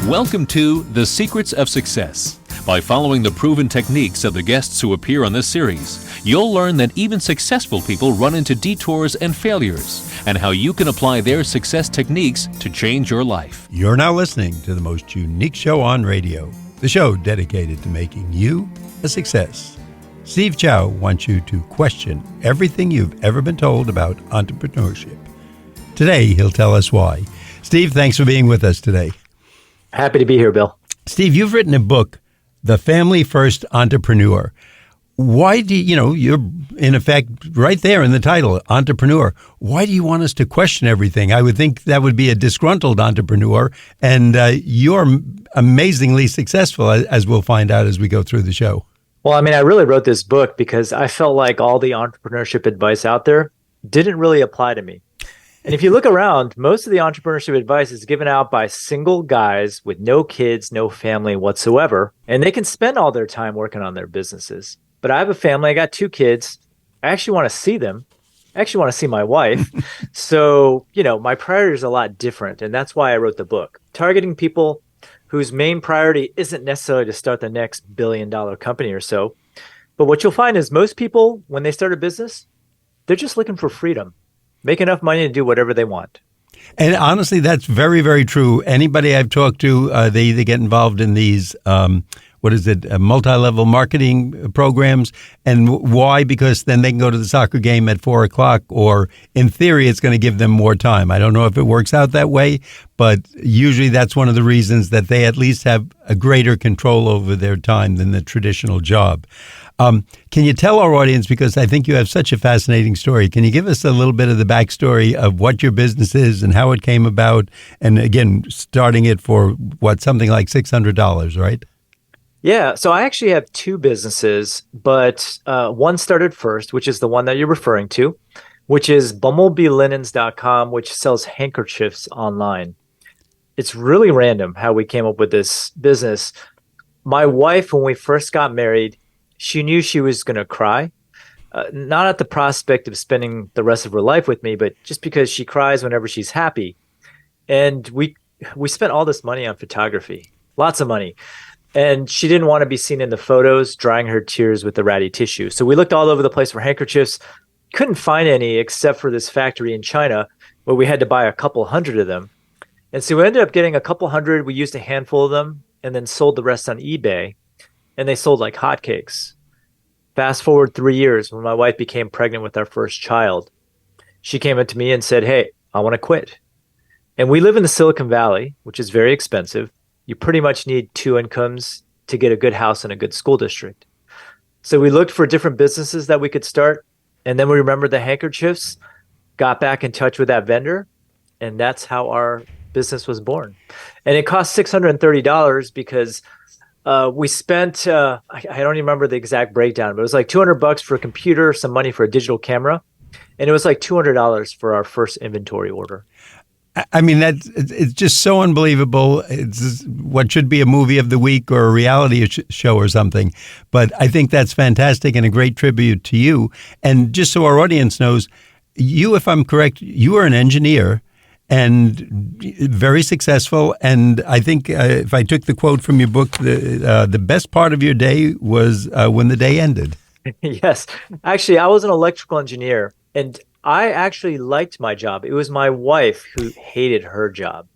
Welcome to The Secrets of Success. By following the proven techniques of the guests who appear on this series, you'll learn that even successful people run into detours and failures, and how you can apply their success techniques to change your life. You're now listening to the most unique show on radio, the show dedicated to making you a success. Steve Chou wants you to question everything you've ever been told about entrepreneurship. Today, he'll tell us why. Steve, thanks for being with us today. Happy to be here, Bill. Steve, you've written a book, The Family First Entrepreneur. Why do you're in effect right there in the title, entrepreneur. Why do you want us to question everything? I would think that would be a disgruntled entrepreneur, and you're amazingly successful, as we'll find out as we go through the show. Well, I really wrote this book because I felt like all the entrepreneurship advice out there didn't really apply to me. And if you look around, most of the entrepreneurship advice is given out by single guys with no kids, no family whatsoever, and they can spend all their time working on their businesses. But I have a family. I got 2 kids. I actually want to see them. I actually want to see my wife. So, my priority is a lot different, and that's why I wrote the book. Targeting people whose main priority isn't necessarily to start the next billion-dollar company or so. But what you'll find is most people, when they start a business, they're just looking for freedom. Make enough money to do whatever they want. And honestly, that's very, very true. Anybody I've talked to, they either get involved in these, multi-level marketing programs. And why? Because then they can go to the soccer game at 4 o'clock, or in theory, it's going to give them more time. I don't know if it works out that way, but usually that's one of the reasons that they at least have a greater control over their time than the traditional job. Can you tell our audience, because I think you have such a fascinating story, can you give us a little bit of the backstory of what your business is and how it came about? And again, starting it for something like $600, right? Yeah. So I actually have 2 businesses, but one started first, which is the one that you're referring to, which is bumblebeelinens.com, which sells handkerchiefs online. It's really random how we came up with this business. My wife, when we first got married, she knew she was going to cry, not at the prospect of spending the rest of her life with me, but just because she cries whenever she's happy. And we spent all this money on photography, lots of money. And she didn't want to be seen in the photos drying her tears with the ratty tissue. So we looked all over the place for handkerchiefs, couldn't find any except for this factory in China where we had to buy a couple hundred of them. And so we ended up getting a couple hundred. We used a handful of them and then sold the rest on eBay. And they sold like hotcakes. Fast forward 3 years, when my wife became pregnant with our first child, she came up to me and said, "Hey, I want to quit." And we live in the Silicon Valley, which is very expensive. You pretty much need 2 incomes to get a good house in a good school district. So we looked for different businesses that we could start. And then we remembered the handkerchiefs, got back in touch with that vendor. And that's how our business was born. And it cost $630 because we spent, I don't even remember the exact breakdown, but it was like $200 for a computer, some money for a digital camera. And it was like $200 for our first inventory order. It's just so unbelievable. It's what should be a movie of the week or a reality show or something. But I think that's fantastic and a great tribute to you. And just so our audience knows, you, if I'm correct, you are an engineer and very successful. And I think if I took the quote from your book, the best part of your day was when the day ended. Yes. Actually, I was an electrical engineer, and I actually liked my job. It was my wife who hated her job.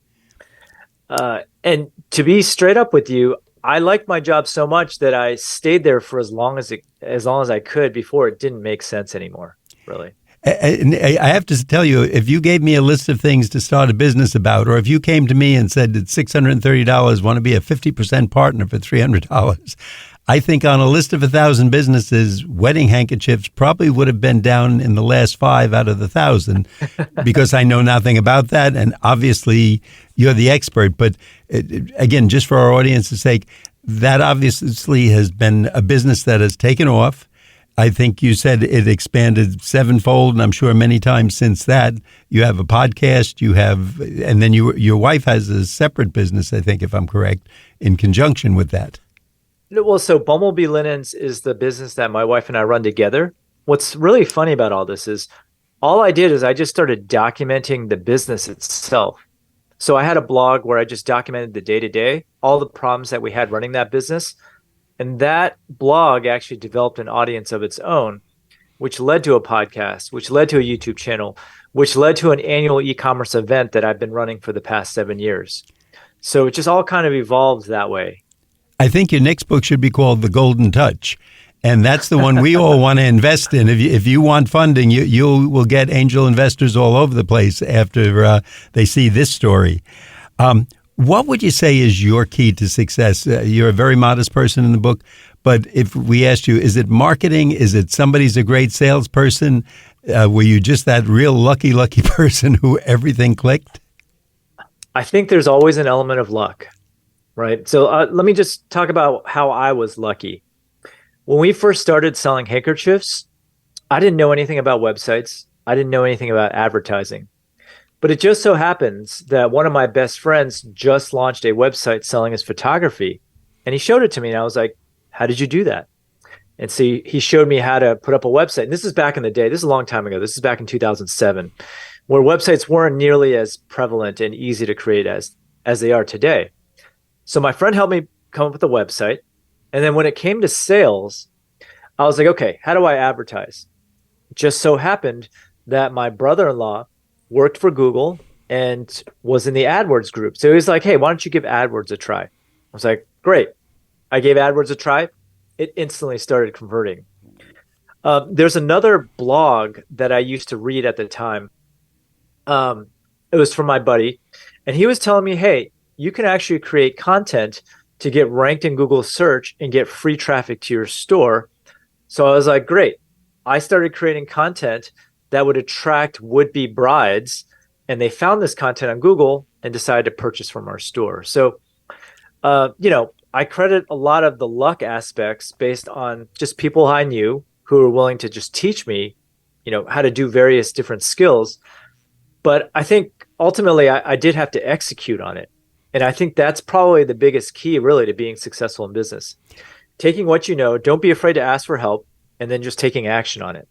And to be straight up with you, I liked my job so much that I stayed there for as long as I could before it didn't make sense anymore, really. And I have to tell you, if you gave me a list of things to start a business about, or if you came to me and said it's $630, want to be a 50% partner for $300, I think on a list of 1,000 businesses, wedding handkerchiefs probably would have been down in the last 5 out of the 1,000 because I know nothing about that. And obviously, you're the expert. But again, just for our audience's sake, that obviously has been a business that has taken off. I think you said it expanded 7-fold, and I'm sure many times since that. You have a podcast, and then your wife has a separate business, I think, if I'm correct, in conjunction with that. Well, so Bumblebee Linens is the business that my wife and I run together. What's really funny about all this is all I did is I just started documenting the business itself. So I had a blog where I just documented the day to day, all the problems that we had running that business. And that blog actually developed an audience of its own, which led to a podcast, which led to a YouTube channel, which led to an annual e-commerce event that I've been running for the past 7 years. So it just all kind of evolved that way. I think your next book should be called The Golden Touch. And that's the one we all want to invest in. If you want funding, you will get angel investors all over the place after they see this story. What would you say is your key to success? You're a very modest person in the book, but if we asked you, is it marketing? Is it somebody's a great salesperson? Were you just that real lucky person who everything clicked? I think there's always an element of luck, right? So let me just talk about how I was lucky. When we first started selling handkerchiefs, I didn't know anything about websites. I didn't know anything about advertising. But it just so happens that one of my best friends just launched a website selling his photography. And he showed it to me. And I was like, how did you do that? And so he showed me how to put up a website. And this is back in the day. This is a long time ago. This is back in 2007, where websites weren't nearly as prevalent and easy to create as they are today. So my friend helped me come up with a website. And then when it came to sales, I was like, okay, how do I advertise? It just so happened that my brother-in-law worked for Google and was in the AdWords group. So he was like, hey, why don't you give AdWords a try? I was like, great. I gave AdWords a try. It instantly started converting. There's another blog that I used to read at the time. It was from my buddy. And he was telling me, hey, you can actually create content to get ranked in Google search and get free traffic to your store. So I was like, great. I started creating content that would attract would-be brides, and they found this content on Google and decided to purchase from our store. So, I credit a lot of the luck aspects based on just people I knew who were willing to just teach me, how to do various different skills. But I think ultimately I did have to execute on it. And I think that's probably the biggest key really to being successful in business. Taking what you know, don't be afraid to ask for help, and then just taking action on it.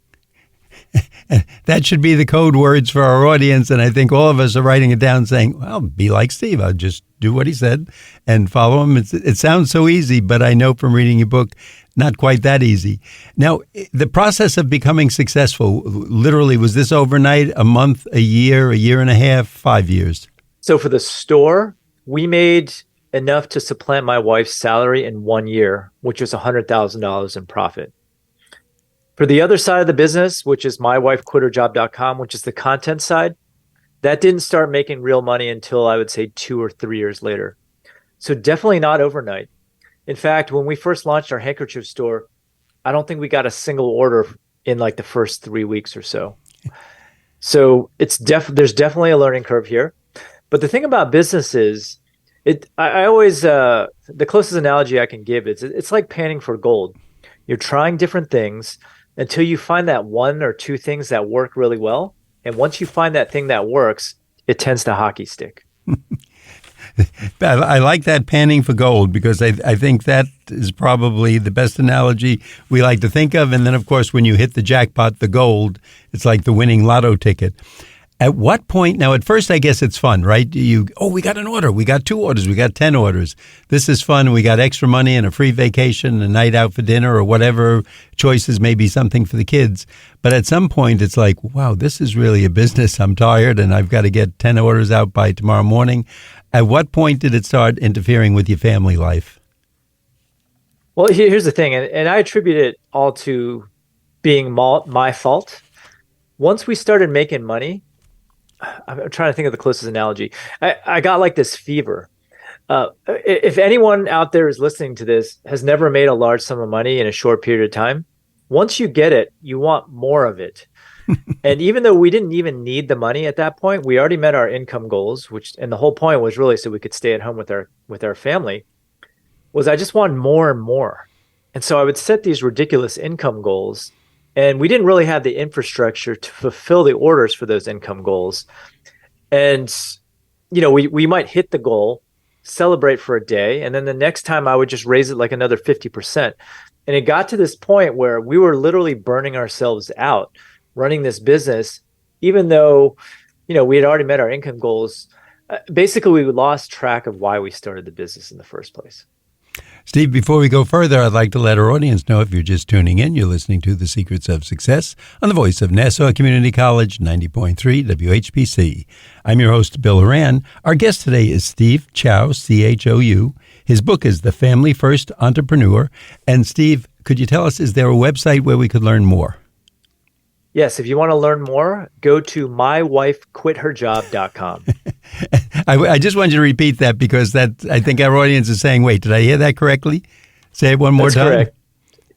That should be the code words for our audience. And I think all of us are writing it down saying, well, be like Steve. I'll just do what he said and follow him. It sounds so easy, but I know from reading your book, not quite that easy. Now, the process of becoming successful, literally, was this overnight, a month, a year and a half, 5 years? So for the store, we made enough to supplant my wife's salary in 1 year, which was $100,000 in profit. For the other side of the business, which is mywifequitherjob.com, which is the content side, that didn't start making real money until I would say 2 or 3 years later. So definitely not overnight. In fact, when we first launched our handkerchief store, I don't think we got a single order in like the first 3 weeks or so. So there's definitely a learning curve here. But the thing about business is, I always the closest analogy I can give is it's like panning for gold. You're trying different things until you find that one or two things that work really well. And once you find that thing that works, it tends to hockey stick. I like that panning for gold because I think that is probably the best analogy we like to think of. And then, of course, when you hit the jackpot, the gold, it's like the winning lotto ticket. At what point, now at first I guess it's fun, right? We got an order, we got 2 orders, we got 10 orders. This is fun, we got extra money and a free vacation, a night out for dinner or whatever choices, maybe something for the kids. But at some point it's like, wow, this is really a business. I'm tired and I've got to get 10 orders out by tomorrow morning. At what point did it start interfering with your family life? Well, here's the thing, and I attribute it all to being my fault. Once we started making money, I'm trying to think of the closest analogy. I got like this fever. If anyone out there is listening to this has never made a large sum of money in a short period of time, once you get it, you want more of it. And even though we didn't even need the money at that point, we already met our income goals, and the whole point was really so we could stay at home with our family, was I just wanted more and more. And so I would set these ridiculous income goals. And we didn't really have the infrastructure to fulfill the orders for those income goals. And, we might hit the goal, celebrate for a day, and then the next time I would just raise it like another 50%. And it got to this point where we were literally burning ourselves out running this business, even though, we had already met our income goals. Basically, we lost track of why we started the business in the first place. Steve, before we go further, I'd like to let our audience know if you're just tuning in, you're listening to The Secrets of Success on the voice of Nassau Community College, 90.3 WHPC. I'm your host, Bill Horan. Our guest today is Steve Chou, C-H-O-U. His book is The Family First Entrepreneur. And Steve, could you tell us, is there a website where we could learn more? Yes, if you want to learn more, go to mywifequitherjob.com. I just wanted you to repeat that because I think our audience is saying, wait, did I hear that correctly? Say it one more time. Correct.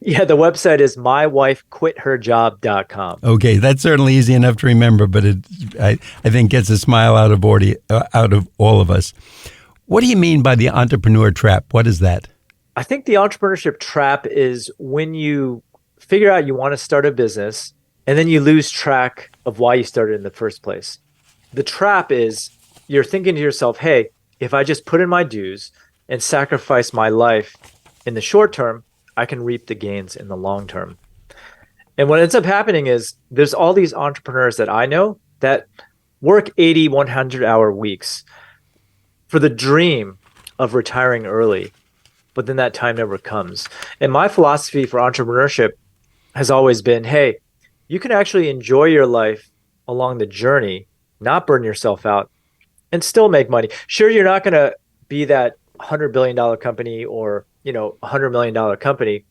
Yeah, the website is mywifequitherjob.com. Okay, that's certainly easy enough to remember, but I think gets a smile out of all of us. What do you mean by the entrepreneur trap? What is that? I think the entrepreneurship trap is when you figure out you want to start a business and then you lose track of why you started in the first place. The trap is you're thinking to yourself, hey, if I just put in my dues and sacrifice my life in the short term, I can reap the gains in the long term. And what ends up happening is there's all these entrepreneurs that I know that work 80, 100-hour weeks for the dream of retiring early, but then that time never comes. And my philosophy for entrepreneurship has always been, hey, you can actually enjoy your life along the journey, not burn yourself out, and still make money. Sure, you're not going to be that $100 billion company or, $100 million company.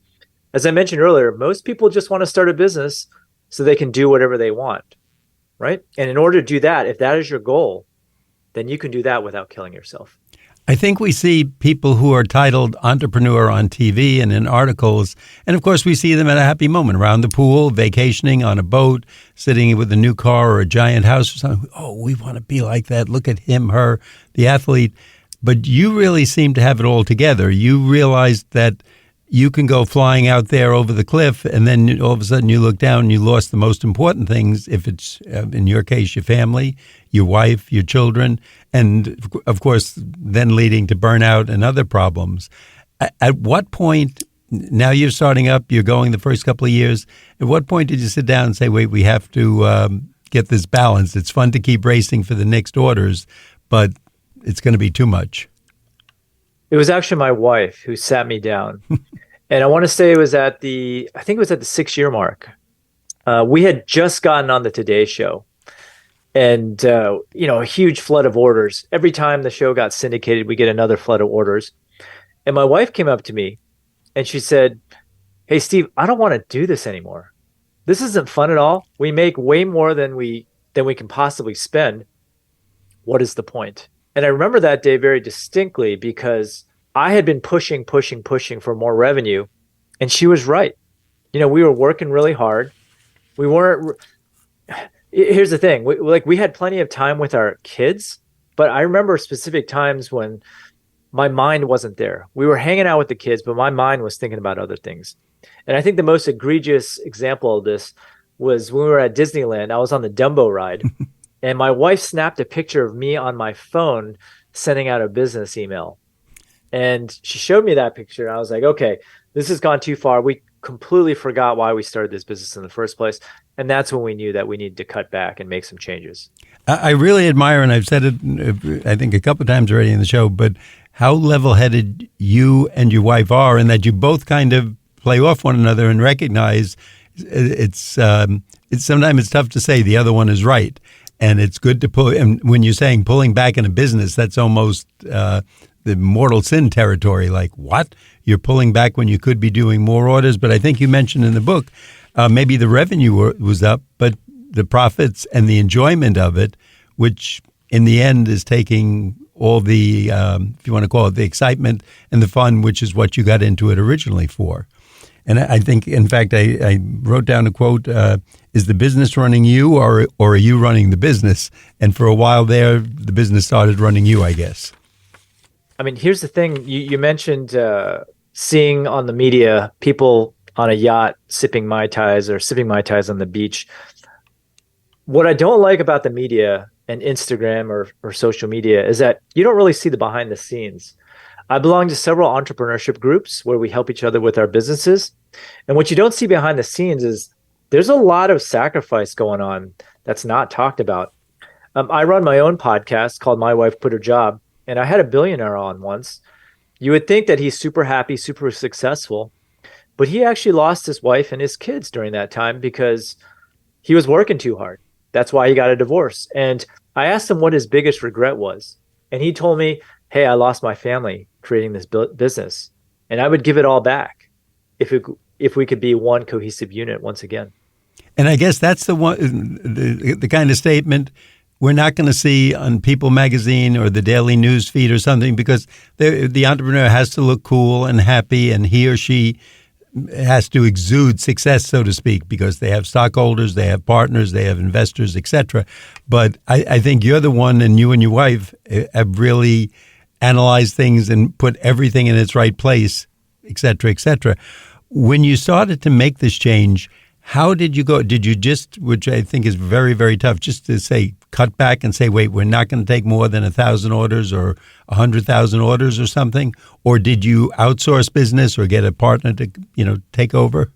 As I mentioned earlier, most people just want to start a business so they can do whatever they want, right? And in order to do that, if that is your goal, then you can do that without killing yourself. I think we see people who are titled entrepreneur on TV and in articles, and of course we see them at a happy moment around the pool, vacationing on a boat, sitting with a new car or a giant house or something. Oh, we want to be like that. Look at him, her, the athlete. But you really seem to have it all together. You realized that you can go flying out there over the cliff, and then all of a sudden you look down and you lost the most important things, if it's, in your case, your family, your wife, your children, and, of course, then leading to burnout and other problems. At what point, now you're starting up, you're going the first couple of years, at what point did you sit down and say, wait, we have to get this balance? It's fun to keep racing for the next orders, but it's going to be too much. It was actually my wife who sat me down. And I want to say it was at the 6-year mark. We had just gotten on the Today Show and, a huge flood of orders. Every time the show got syndicated, we get another flood of orders. And my wife came up to me and she said, hey, Steve, I don't want to do this anymore. This isn't fun at all. We make way more than we can possibly spend. What is the point? And I remember that day very distinctly because I had been pushing for more revenue, and she was right. We were working really hard. We weren't. Here's the thing: we had plenty of time with our kids, but I remember specific times when my mind wasn't there. We were hanging out with the kids, but my mind was thinking about other things. And I think the most egregious example of this was when we were at Disneyland. I was on the Dumbo ride, and my wife snapped a picture of me on my phone sending out a business email. And she showed me that picture. And I was like, okay, this has gone too far. We completely forgot why we started this business in the first place. And that's when we knew that we needed to cut back and make some changes. I really admire, and I've said it, I think, a couple of times already in the show, but how level-headed you and your wife are, and that you both kind of play off one another and recognize it's sometimes it's tough to say the other one is right. And it's good to pull. And when you're saying pulling back in a business, that's almost the mortal sin territory. Like, what? You're pulling back when you could be doing more orders. But I think you mentioned in the book, maybe the revenue was up, but the profits and the enjoyment of it, which in the end is taking all the, if you want to call it, the excitement and the fun, which is what you got into it originally for. And I think, in fact, I wrote down a quote, is the business running you or are you running the business? And for a while there, the business started running you, I guess. I mean, here's the thing. You mentioned seeing on the media people on a yacht sipping Mai Tais or sipping Mai Tais on the beach. What I don't like about the media and Instagram or social media is that you don't really see the behind the scenes. I belong to several entrepreneurship groups where we help each other with our businesses. And what you don't see behind the scenes is there's a lot of sacrifice going on that's not talked about. I run my own podcast called My Wife Quit Her Job, and I had a billionaire on once. You would think that he's super happy, super successful, but he actually lost his wife and his kids during that time because he was working too hard. That's why he got a divorce. And I asked him what his biggest regret was. And he told me, hey, I lost my family creating this business. And I would give it all back if we could be one cohesive unit once again. And I guess that's the kind of statement we're not going to see on People magazine or the daily news feed or something, because the entrepreneur has to look cool and happy, and he or she has to exude success, so to speak, because they have stockholders, they have partners, they have investors, etc. But I think you're the one, and you and your wife have really analyzed things and put everything in its right place, etc., etc. When you started to make this change, how did you go? Did you just, which I think is very, very tough, just to say, cut back and say, wait, we're not going to take more than 1,000 orders or 100,000 orders or something? Or did you outsource business or get a partner to, take over?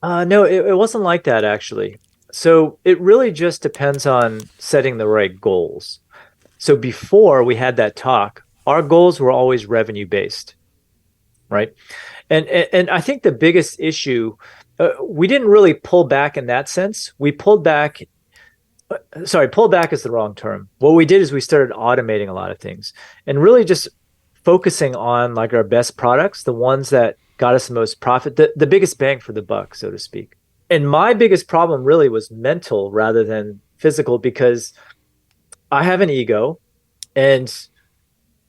No, it wasn't like that, actually. So it really just depends on setting the right goals. So before we had that talk, our goals were always revenue based, right? And I think the biggest issue, we didn't really pull back in that sense. We pulled back. Sorry, pull back is the wrong term. What we did is we started automating a lot of things and really just focusing on like our best products, the ones that got us the most profit, the biggest bang for the buck, so to speak. And my biggest problem really was mental rather than physical, because I have an ego and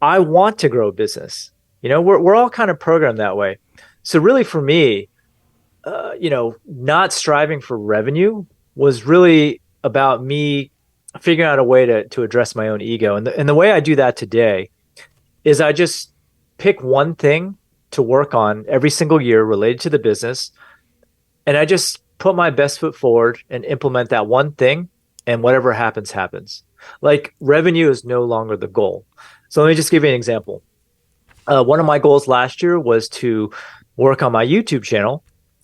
I want to grow a business. We're all kind of programmed that way. So really for me, not striving for revenue was really about me figuring out a way to address my own ego. And the way I do that today is I just pick one thing to work on every single year related to the business. And I just put my best foot forward and implement that one thing, and whatever happens, happens. Like, revenue is no longer the goal. So let me just give you an example. One of my goals last year was to work on my YouTube channel,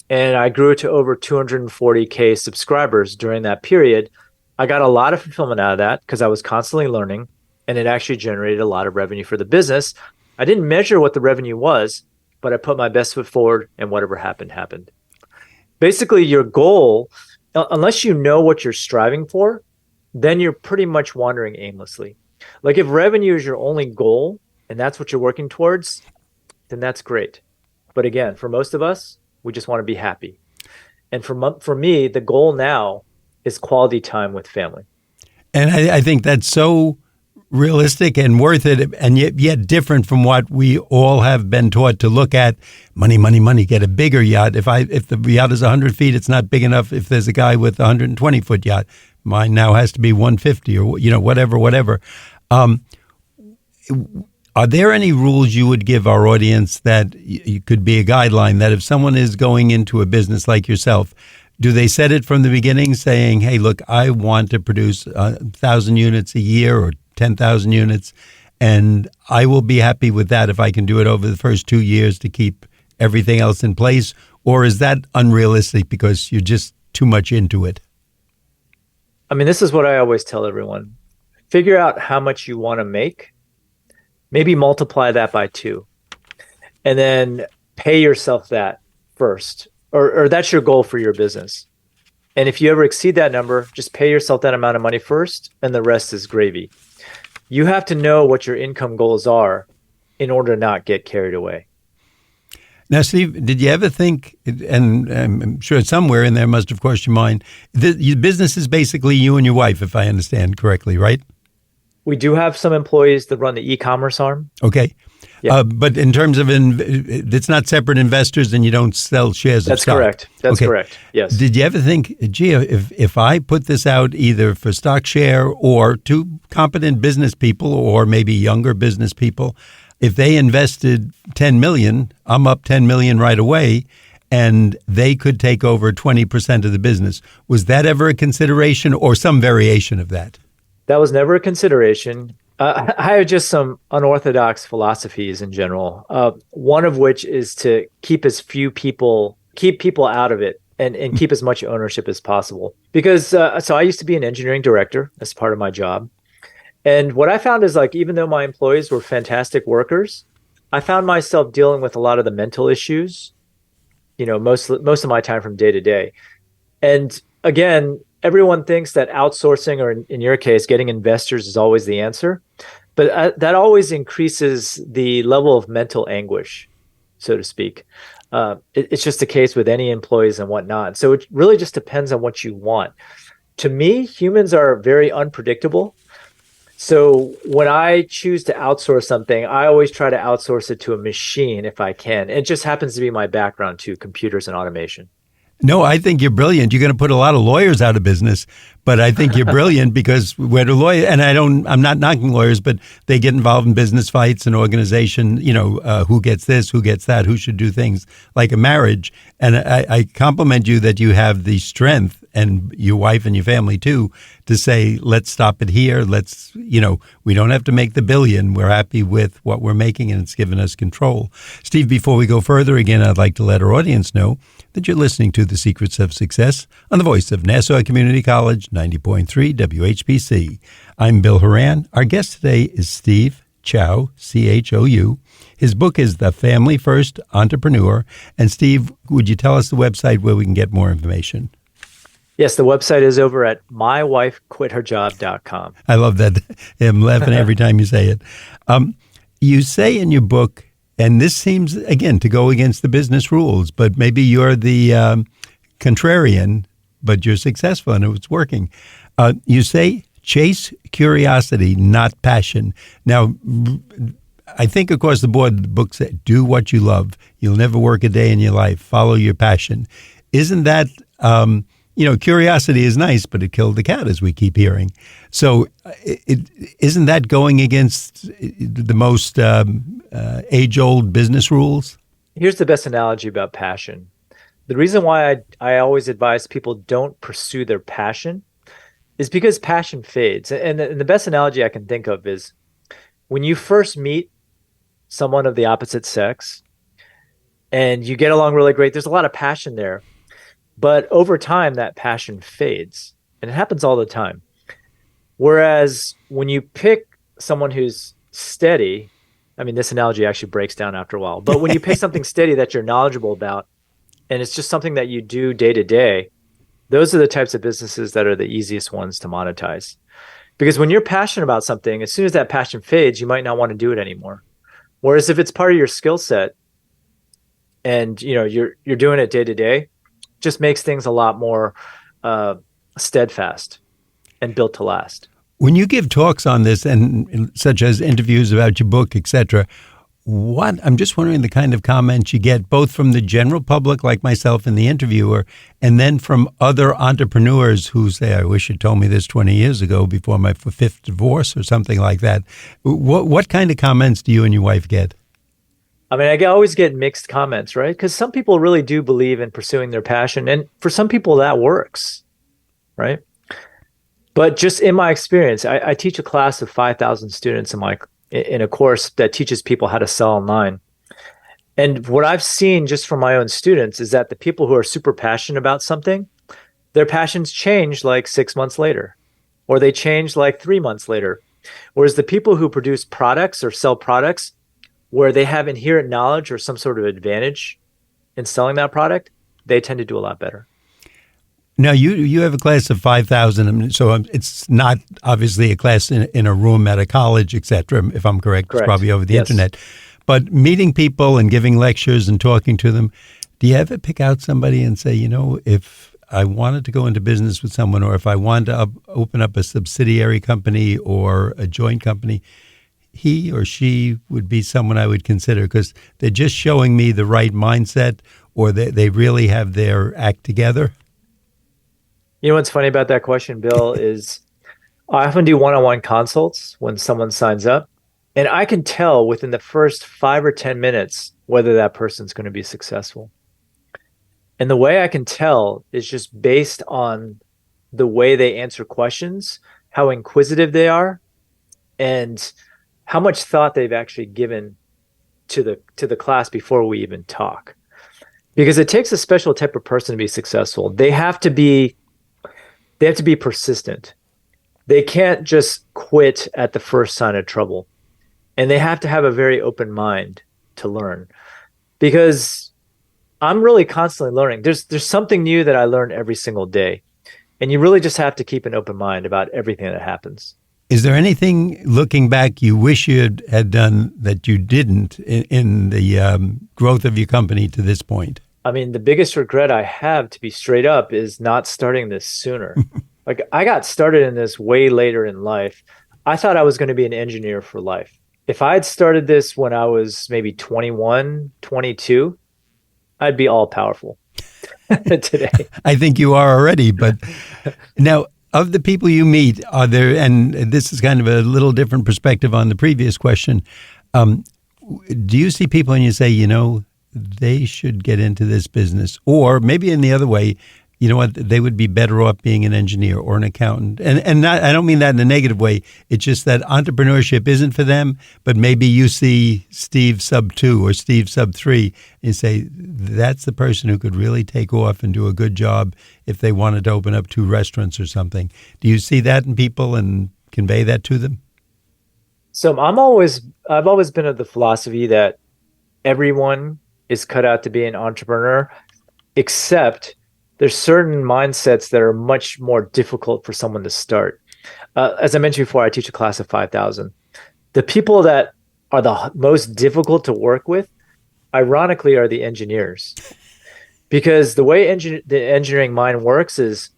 and I grew it to over 240K subscribers during that period. I got a lot of fulfillment out of that because I was constantly learning, and it actually generated a lot of revenue for the business. I didn't measure what the revenue was, but I put my best foot forward, and whatever happened, happened. Basically, your goal, unless you know what you're striving for, then you're pretty much wandering aimlessly. Like, if revenue is your only goal and that's what you're working towards, then that's great. But again, for most of us, we just want to be happy. And for me, the goal now is quality time with family. And I think that's so realistic and worth it, and yet different from what we all have been taught to look at. Money, money, money, get a bigger yacht. If the yacht is 100 feet, it's not big enough. If there's a guy with a 120-foot yacht, mine now has to be 150 or, whatever. Are there any rules you would give our audience that you could be a guideline that if someone is going into a business like yourself, do they set it from the beginning saying, hey, look, I want to produce 1,000 units a year or 10,000 units, and I will be happy with that if I can do it over the first 2 years to keep everything else in place? Or is that unrealistic because you're just too much into it? I mean, this is what I always tell everyone. Figure out how much you want to make. Maybe multiply that by 2, and then pay yourself that first, or that's your goal for your business. And if you ever exceed that number, just pay yourself that amount of money first, and the rest is gravy. You have to know what your income goals are in order to not get carried away. Now, Steve, did you ever think, and I'm sure somewhere in there must have crossed your mind, your business is basically you and your wife, if I understand correctly, right? We do have some employees that run the e-commerce arm. Okay. Yeah. But in terms of, it's not separate investors and you don't sell shares of stock. Correct. That's correct. Yes. Did you ever think, gee, if I put this out either for stock share or to competent business people or maybe younger business people, if they invested 10 million, I'm up 10 million right away, and they could take over 20% of the business. Was that ever a consideration or some variation of that? That was never a consideration. I have just some unorthodox philosophies in general. One of which is to keep people out of it and keep as much ownership as possible. Because so I used to be an engineering director as part of my job. And what I found is like, even though my employees were fantastic workers, I found myself dealing with a lot of the mental issues, most of my time from day to day. And again, everyone thinks that outsourcing, or in your case, getting investors is always the answer. But that always increases the level of mental anguish, so to speak. It's just the case with any employees and whatnot. So it really just depends on what you want. To me, humans are very unpredictable. So when I choose to outsource something, I always try to outsource it to a machine if I can. It just happens to be my background too, computers and automation. No, I think you're brilliant. You're going to put a lot of lawyers out of business, but I think you're brilliant because we're the lawyer, and I'm not knocking lawyers, but they get involved in business fights and organization, who gets this, who gets that, who should do things like a marriage. And I compliment you that you have the strength, and your wife and your family too, to say, let's stop it here. We don't have to make the billion. We're happy with what we're making, and it's given us control. Steve, before we go further, again, I'd like to let our audience know that you're listening to The Secrets of Success on the voice of Nassau Community College, 90.3 WHPC. I'm Bill Horan. Our guest today is Steve Chou, Chou. His book is The Family First Entrepreneur. And Steve, would you tell us the website where we can get more information? Yes, the website is over at mywifequitherjob.com. I love that. I'm laughing every time you say it. You say in your book, and this seems, again, to go against the business rules, but maybe you're the contrarian, but you're successful and it's working. You say, chase curiosity, not passion. Now, I think across the board, the book said, do what you love. You'll never work a day in your life. Follow your passion. Isn't that, curiosity is nice, but it killed the cat, as we keep hearing. So isn't that going against the most age-old business rules? Here's the best analogy about passion. The reason why I always advise people don't pursue their passion is because passion fades. And the best analogy I can think of is when you first meet someone of the opposite sex and you get along really great, there's a lot of passion there. But over time, that passion fades. And it happens all the time. Whereas when you pick someone who's steady, I mean, this analogy actually breaks down after a while. But when you pick something steady that you're knowledgeable about, and it's just something that you do day to day, those are the types of businesses that are the easiest ones to monetize. Because when you're passionate about something, as soon as that passion fades, you might not want to do it anymore. Whereas if it's part of your skill set and you're doing it day to day, just makes things a lot more steadfast and built to last. When you give talks on this, and such as interviews about your book, etc., I'm just wondering the kind of comments you get, both from the general public like myself and the interviewer, and then from other entrepreneurs who say, I wish you told me this 20 years ago before my fifth divorce or something like that. What kind of comments do you and your wife get? I mean, I always get mixed comments, right? Because some people really do believe in pursuing their passion. And for some people, that works, right? But just in my experience, I teach a class of 5,000 students in a course that teaches people how to sell online. And what I've seen just from my own students is that the people who are super passionate about something, their passions change like 6 months later, or they change like 3 months later. Whereas the people who produce products or sell products where they have inherent knowledge or some sort of advantage in selling that product, they tend to do a lot better. Now, you have a class of 5,000, so it's not obviously a class in a room at a college, et cetera, if I'm correct. It's probably over the internet. But meeting people and giving lectures and talking to them, do you ever pick out somebody and say, if I wanted to go into business with someone, or if I wanted to open up a subsidiary company or a joint company, he or she would be someone I would consider because they're just showing me the right mindset, or they really have their act together? You know what's funny about that question, Bill, is I often do one-on-one consults when someone signs up, and I can tell within the first 5 or 10 minutes whether that person's going to be successful. And the way I can tell is just based on the way they answer questions, how inquisitive they are, and how much thought they've actually given to the class before we even talk. because it takes a special type of person to be successful. They have to be persistent. They can't just quit at the first sign of trouble. And they have to have a very open mind to learn, because I'm really constantly learning. There's something new that I learn every single day. And you really just have to keep an open mind about everything that happens. Is there anything, looking back, you wish you had done that you didn't in the growth of your company to this point? I mean, the biggest regret I have, to be straight up, is not starting this sooner. Like, I got started in this way later in life. I thought I was going to be an engineer for life. If I had started this when I was maybe 21, 22, I'd be all powerful today. I think you are already. But now, of the people you meet, are there, and this is kind of a little different perspective on the previous question, do you see people and you say, they should get into this business? Or maybe in the other way, you know what, they would be better off being an engineer or an accountant. And not, I don't mean that in a negative way. It's just that entrepreneurship isn't for them, but maybe you see Steve sub 2 or Steve sub 3 and say, that's the person who could really take off and do a good job if they wanted to open up 2 restaurants or something. Do you see that in people and convey that to them? So I've always been of the philosophy that everyone is cut out to be an entrepreneur, except there's certain mindsets that are much more difficult for someone to start. As I mentioned before, I teach a class of 5,000. The people that are the most difficult to work with, ironically, are the engineers. Because the way the engineering mind works is,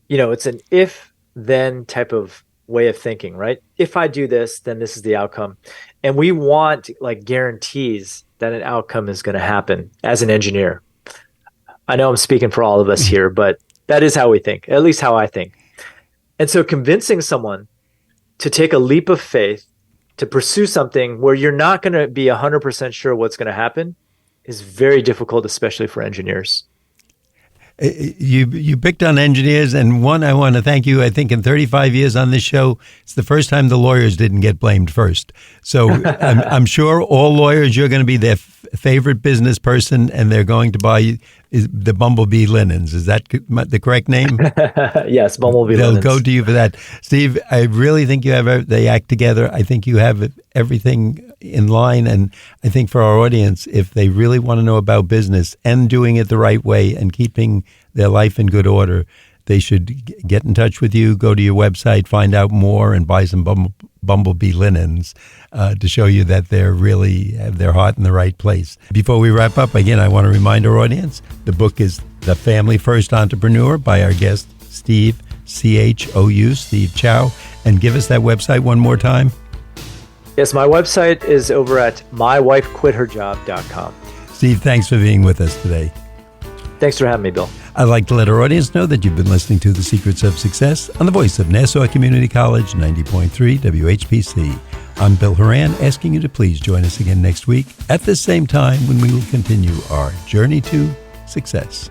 it's an if-then type of way of thinking, right? If I do this, then this is the outcome. And we want like guarantees that an outcome is going to happen as an engineer. I know I'm speaking for all of us here, but that is how we think, at least how I think. And so convincing someone to take a leap of faith, to pursue something where you're not going to be 100% sure what's going to happen, is very difficult, especially for engineers. You picked on engineers, and one, I want to thank you. I think in 35 years on this show, it's the first time the lawyers didn't get blamed first. So I'm sure all lawyers, you're going to be their favorite business person, and they're going to buy the Bumblebee Linens. Is that the correct name? Yes, Bumblebee They'll Linens. go to you for that. Steve, I really think you have the act together. I think you have everything in line, and I think for our audience, if they really want to know about business and doing it the right way and keeping their life in good order, they should get in touch with you, go to your website, find out more, and buy some Bumblebee Linens to show you that they're really have their heart in the right place. Before we wrap up, again, I want to remind our audience, the book is The Family First Entrepreneur by our guest, Steve, Chou, Steve Chou. And give us that website one more time. Yes, my website is over at mywifequitherjob.com. Steve, thanks for being with us today. Thanks for having me, Bill. I'd like to let our audience know that you've been listening to The Secrets of Success on the voice of Nassau Community College, 90.3 WHPC. I'm Bill Horan, asking you to please join us again next week at this same time when we will continue our journey to success.